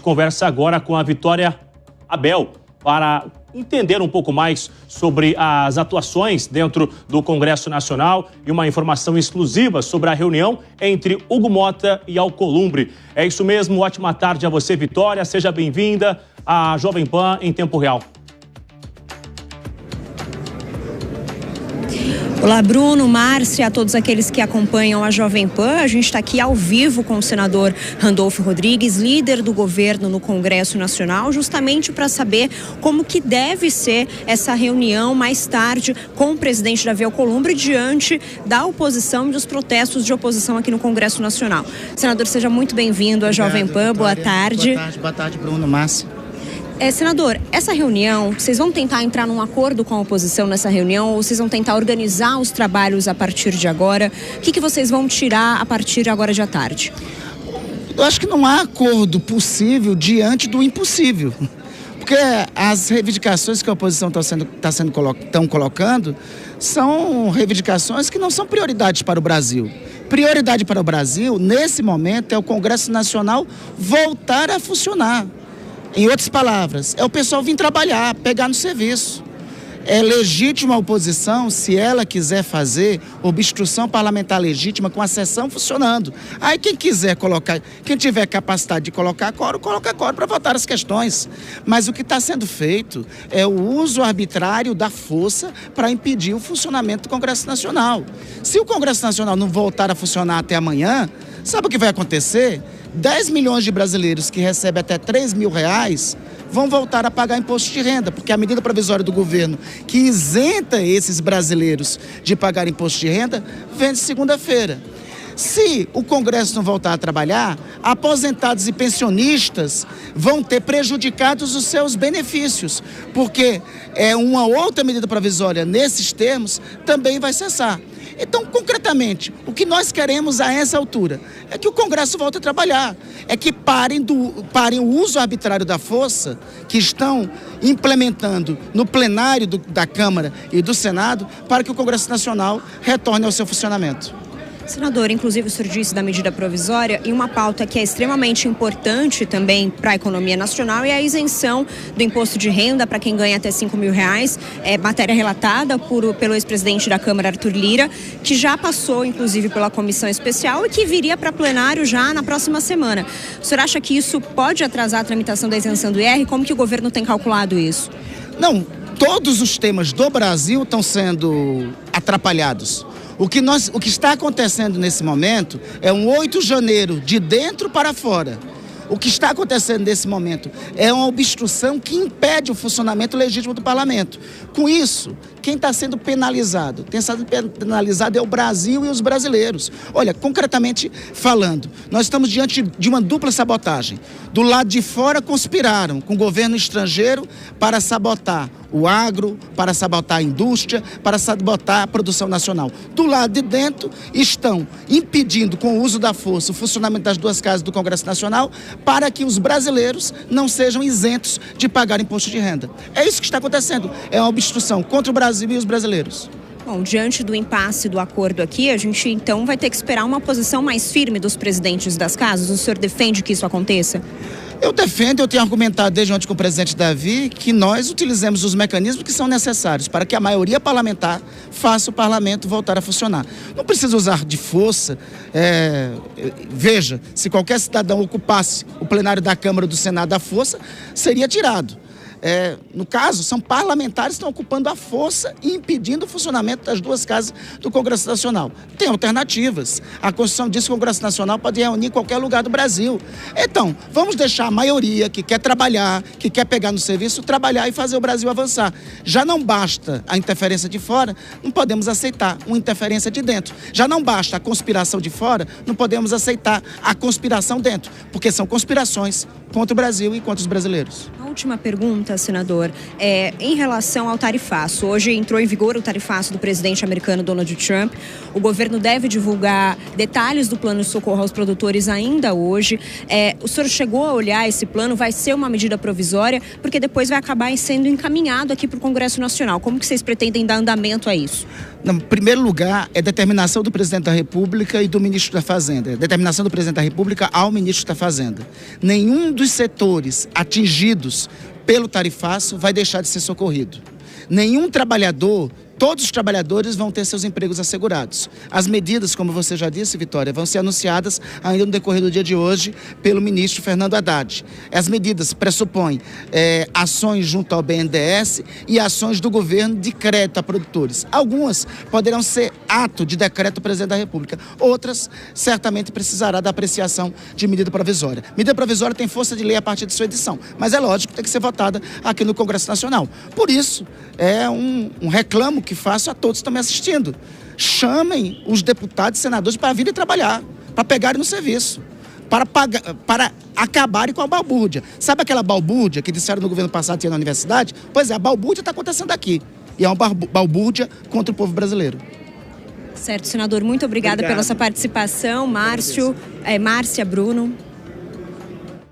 Conversa agora com a Vitória Abel para entender um pouco mais sobre as atuações dentro do Congresso Nacional e uma informação exclusiva sobre a reunião entre Hugo Motta e Alcolumbre. É isso mesmo, ótima tarde a você, Vitória. Seja bem-vinda à Jovem Pan em Tempo Real. Olá, Bruno, Márcia, a todos aqueles que acompanham a Jovem Pan. A gente está aqui ao vivo com o senador Randolfo Rodrigues, líder do governo no Congresso Nacional, justamente para saber como que deve ser essa reunião mais tarde com o presidente Davi Alcolumbre diante da oposição e dos protestos de oposição aqui no Congresso Nacional. Senador, seja muito bem-vindo à Jovem Pan. Boa tarde. Boa tarde, Bruno, Márcia. Senador, essa reunião, vocês vão tentar entrar num acordo com a oposição nessa reunião ou vocês vão tentar organizar os trabalhos a partir de agora? O que vocês vão tirar a partir de agora de à tarde? Eu acho que não há acordo possível diante do impossível. Porque as reivindicações que a oposição estão colocando são reivindicações que não são prioridades para o Brasil. Prioridade para o Brasil, nesse momento, é o Congresso Nacional voltar a funcionar. Em outras palavras, é o pessoal vir trabalhar, pegar no serviço. É legítima a oposição se ela quiser fazer obstrução parlamentar legítima com a sessão funcionando. Aí quem quiser colocar, quem tiver capacidade de colocar quórum, coloca quórum para votar as questões. Mas o que está sendo feito é o uso arbitrário da força para impedir o funcionamento do Congresso Nacional. Se o Congresso Nacional não voltar a funcionar até amanhã, sabe o que vai acontecer? 10 milhões de brasileiros que recebem até R$3 mil vão voltar a pagar imposto de renda, porque a medida provisória do governo que isenta esses brasileiros de pagar imposto de renda vence segunda-feira. Se o Congresso não voltar a trabalhar, aposentados e pensionistas vão ter prejudicados os seus benefícios, porque uma outra medida provisória nesses termos também vai cessar. Então, concretamente, o que nós queremos a essa altura é que o Congresso volte a trabalhar, é que parem o uso arbitrário da força que estão implementando no plenário da Câmara e do Senado para que o Congresso Nacional retorne ao seu funcionamento. Senador, inclusive o senhor disse da medida provisória e uma pauta que é extremamente importante também para a economia nacional é a isenção do imposto de renda para quem ganha até R$5 mil. É matéria relatada pelo ex-presidente da Câmara, Arthur Lira, que já passou inclusive pela comissão especial e que viria para plenário já na próxima semana. O senhor acha que isso pode atrasar a tramitação da isenção do IR? Como que o governo tem calculado isso? Não, todos os temas do Brasil estão sendo atrapalhados. O que está acontecendo nesse momento é um 8 de janeiro de dentro para fora. O que está acontecendo nesse momento é uma obstrução que impede o funcionamento legítimo do parlamento. Com isso, quem está sendo penalizado? Quem está sendo penalizado é o Brasil e os brasileiros. Olha, concretamente falando, nós estamos diante de uma dupla sabotagem. Do lado de fora conspiraram com o governo estrangeiro para sabotar o agro, para sabotar a indústria, para sabotar a produção nacional. Do lado de dentro estão impedindo com o uso da força o funcionamento das duas casas do Congresso Nacional para que os brasileiros não sejam isentos de pagar imposto de renda. É isso que está acontecendo. É uma obstrução contra o Brasil e os brasileiros. Bom, diante do impasse do acordo aqui, a gente então vai ter que esperar uma posição mais firme dos presidentes das casas. O senhor defende que isso aconteça? Eu tenho argumentado desde ontem com o presidente Davi que nós utilizemos os mecanismos que são necessários para que a maioria parlamentar faça o parlamento voltar a funcionar. Não precisa usar de força. Veja, se qualquer cidadão ocupasse o plenário da Câmara ou do Senado à força, seria tirado. No caso, são parlamentares que estão ocupando a força e impedindo o funcionamento das duas casas do Congresso Nacional. Tem alternativas. A Constituição diz que o Congresso Nacional pode reunir em qualquer lugar do Brasil. Então, vamos deixar a maioria que quer trabalhar, que quer pegar no serviço, trabalhar e fazer o Brasil avançar. Já não basta a interferência de fora, não podemos aceitar uma interferência de dentro. Já não basta a conspiração de fora, não podemos aceitar a conspiração dentro, porque são conspirações contra o Brasil e contra os brasileiros. A última pergunta, senador, em relação ao tarifaço. Hoje entrou em vigor o tarifaço do presidente americano Donald Trump. O governo deve divulgar detalhes do plano de socorro aos produtores ainda hoje. O senhor chegou a olhar esse plano? Vai ser uma medida provisória? Porque depois vai acabar sendo encaminhado aqui para o Congresso Nacional. Como que vocês pretendem dar andamento a isso? Em primeiro lugar, é determinação do presidente da República e do ministro da Fazenda. Determinação do presidente da República ao ministro da Fazenda. Nenhum dos setores atingidos pelo tarifaço vai deixar de ser socorrido. Nenhum trabalhador, todos os trabalhadores vão ter seus empregos assegurados. As medidas, como você já disse, Vitória, vão ser anunciadas ainda no decorrer do dia de hoje pelo ministro Fernando Haddad. As medidas pressupõem ações junto ao BNDES e ações do governo de crédito a produtores. Algumas poderão ser ato de decreto do presidente da República. Outras, certamente, precisará da apreciação de medida provisória. Medida provisória tem força de lei a partir de sua edição, mas é lógico que tem que ser votada aqui no Congresso Nacional. Por isso, é um reclamo que faço a todos que estão me assistindo. Chamem os deputados e senadores para virem trabalhar, para pegarem no serviço, para acabarem com a balbúrdia. Sabe aquela balbúrdia que disseram no governo passado que tinha na universidade? Pois é, a balbúrdia está acontecendo aqui. E é uma balbúrdia contra o povo brasileiro. Certo, senador, muito obrigada pela sua participação. Márcia, Bruno.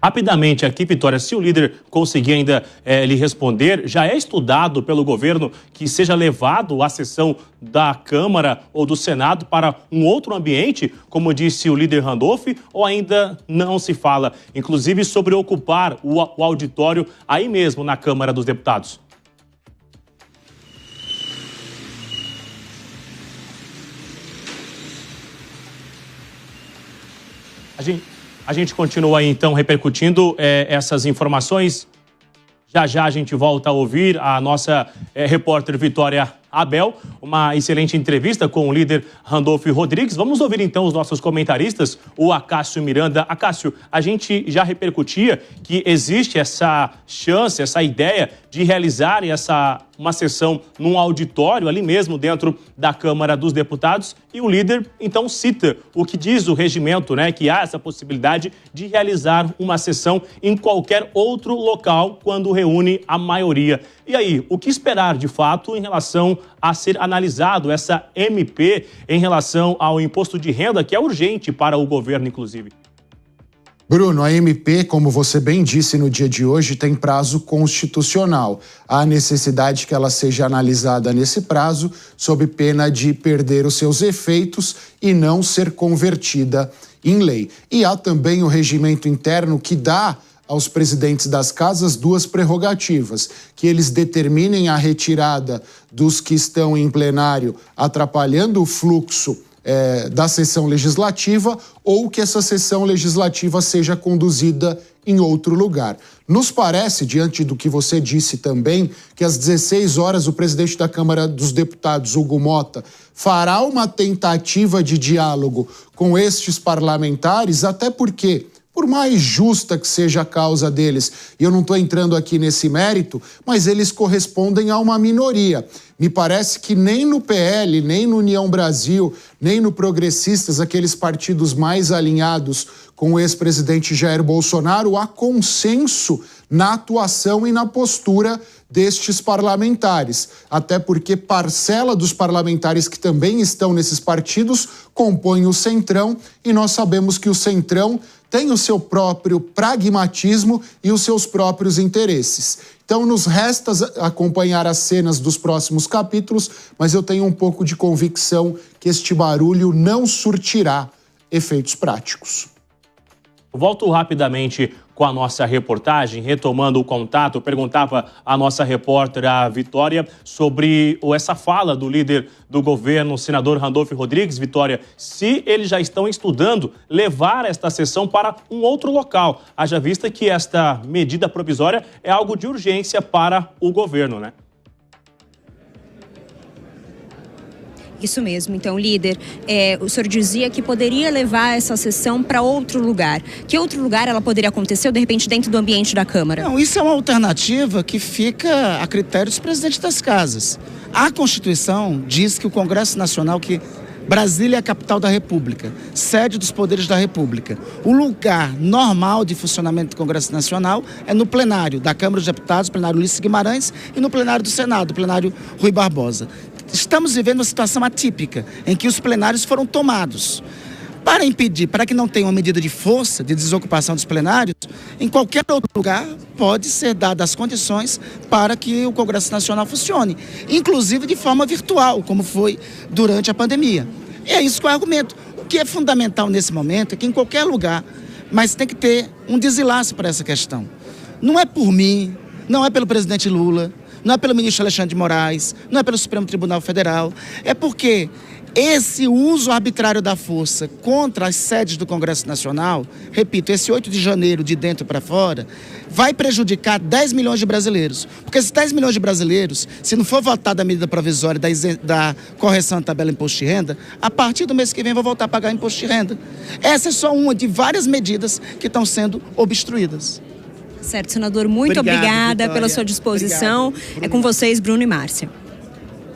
Rapidamente aqui, Vitória, se o líder conseguir ainda lhe responder, já é estudado pelo governo que seja levado a sessão da Câmara ou do Senado para um outro ambiente, como disse o líder Randolph, ou ainda não se fala, inclusive, sobre ocupar o auditório aí mesmo na Câmara dos Deputados? A gente continua aí, então, repercutindo essas informações. Já a gente volta a ouvir a nossa repórter Vitória Abel, uma excelente entrevista com o líder Randolph Rodrigues. Vamos ouvir, então, os nossos comentaristas, o Acácio Miranda. Acácio, a gente já repercutia que existe essa chance, essa ideia de realizar uma sessão num auditório, ali mesmo dentro da Câmara dos Deputados, e o líder, então, cita o que diz o regimento, né, que há essa possibilidade de realizar uma sessão em qualquer outro local quando reúne a maioria. E aí, o que esperar, de fato, em relação a ser analisado essa MP em relação ao imposto de renda, que é urgente para o governo, inclusive? Bruno, a MP, como você bem disse no dia de hoje, tem prazo constitucional. Há necessidade que ela seja analisada nesse prazo, sob pena de perder os seus efeitos e não ser convertida em lei. E há também o regimento interno que dá aos presidentes das casas duas prerrogativas: que eles determinem a retirada dos que estão em plenário atrapalhando o fluxo da sessão legislativa, ou que essa sessão legislativa seja conduzida em outro lugar. Nos parece, diante do que você disse também, que às 16 horas o presidente da Câmara dos Deputados, Hugo Motta, fará uma tentativa de diálogo com estes parlamentares, até porque, por mais justa que seja a causa deles, e eu não estou entrando aqui nesse mérito, mas eles correspondem a uma minoria. Me parece que nem no PL, nem no União Brasil, nem no Progressistas, aqueles partidos mais alinhados com o ex-presidente Jair Bolsonaro, há consenso na atuação e na postura destes parlamentares. Até porque parcela dos parlamentares que também estão nesses partidos compõem o Centrão, e nós sabemos que o Centrão tem o seu próprio pragmatismo e os seus próprios interesses. Então, nos resta acompanhar as cenas dos próximos capítulos, mas eu tenho um pouco de convicção que este barulho não surtirá efeitos práticos. Volto rapidamente com a nossa reportagem, retomando o contato. Perguntava a nossa repórter, a Vitória, sobre essa fala do líder do governo, o senador Randolph Rodrigues. Vitória, se eles já estão estudando levar esta sessão para um outro local, haja vista que esta medida provisória é algo de urgência para o governo, né? Isso mesmo. Então, líder, o senhor dizia que poderia levar essa sessão para outro lugar. Que outro lugar ela poderia acontecer, ou de repente dentro do ambiente da Câmara? Não, isso é uma alternativa que fica a critério dos presidentes das casas. A Constituição diz que o Congresso Nacional, que Brasília é a capital da República, sede dos poderes da República. O lugar normal de funcionamento do Congresso Nacional é no plenário da Câmara dos Deputados, plenário Ulisses Guimarães, e no plenário do Senado, plenário Rui Barbosa. Estamos vivendo uma situação atípica, em que os plenários foram tomados. para impedir, para que não tenha uma medida de força, de desocupação dos plenários, em qualquer outro lugar pode ser dadas as condições para que o Congresso Nacional funcione, inclusive de forma virtual, como foi durante a pandemia. E é isso que é o argumento. O que é fundamental nesse momento é que em qualquer lugar, mas tem que ter um desenlace para essa questão. Não é por mim, não é pelo presidente Lula, não é pelo ministro Alexandre de Moraes, não é pelo Supremo Tribunal Federal, é porque esse uso arbitrário da força contra as sedes do Congresso Nacional, repito, esse 8 de janeiro de dentro para fora, vai prejudicar 10 milhões de brasileiros. Porque esses 10 milhões de brasileiros, se não for votada a medida provisória da correção da tabela imposto de renda, a partir do mês que vem vão voltar a pagar imposto de renda. Essa é só uma de várias medidas que estão sendo obstruídas. Certo, senador, muito obrigada Vitória. Pela sua disposição. É com vocês, Bruno e Márcia.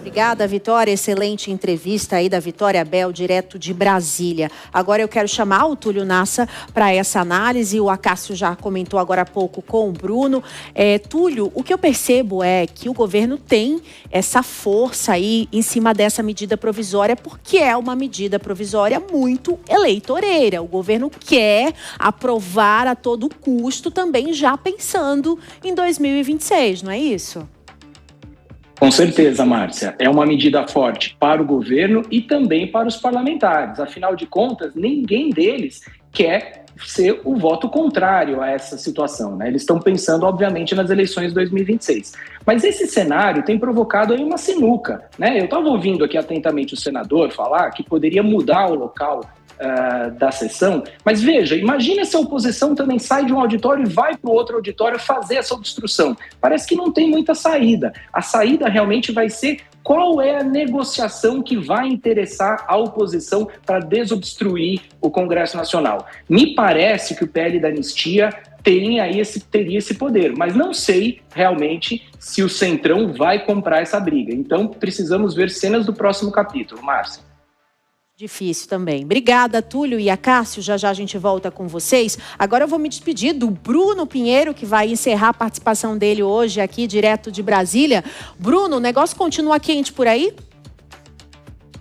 Obrigada, Vitória. Excelente entrevista aí da Vitória Abel, direto de Brasília. Agora eu quero chamar o Túlio Nassa para essa análise. O Acácio já comentou agora há pouco com o Bruno. Túlio, o que eu percebo é que o governo tem essa força aí em cima dessa medida provisória, porque é uma medida provisória muito eleitoreira. O governo quer aprovar a todo custo, também já pensando em 2026, não é isso? Com certeza, Márcia. É uma medida forte para o governo e também para os parlamentares. Afinal de contas, ninguém deles quer ser o voto contrário a essa situação, né? Eles estão pensando, obviamente, nas eleições de 2026. Mas esse cenário tem provocado aí uma sinuca, né? Eu estava ouvindo aqui atentamente o senador falar que poderia mudar o local da sessão, mas veja, imagina se a oposição também sai de um auditório e vai para o outro auditório fazer essa obstrução. Parece que não tem muita saída. A saída realmente vai ser qual é a negociação que vai interessar a oposição para desobstruir o Congresso Nacional. Me parece que o PL da anistia teria esse poder, mas não sei realmente se o Centrão vai comprar essa briga. Então precisamos ver cenas do próximo capítulo, Márcia. Difícil também. Obrigada, Túlio e Acácio. Já já a gente volta com vocês. Agora eu vou me despedir do Bruno Pinheiro, que vai encerrar a participação dele hoje aqui, direto de Brasília. Bruno, o negócio continua quente por aí?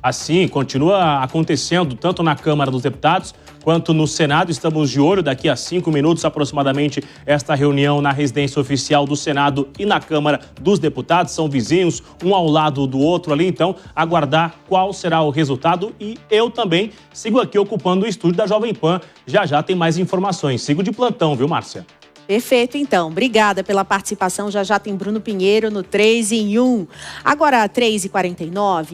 Assim, continua acontecendo tanto na Câmara dos Deputados quanto no Senado. Estamos de olho, daqui a 5 minutos aproximadamente, esta reunião na residência oficial do Senado e na Câmara dos Deputados. São vizinhos, um ao lado do outro ali, então aguardar qual será o resultado. E eu também sigo aqui ocupando o estúdio da Jovem Pan. Já já tem mais informações. Sigo de plantão, viu, Márcia? Perfeito, então. Obrigada pela participação. Já já tem Bruno Pinheiro no 3 em 1. Agora, 3h49.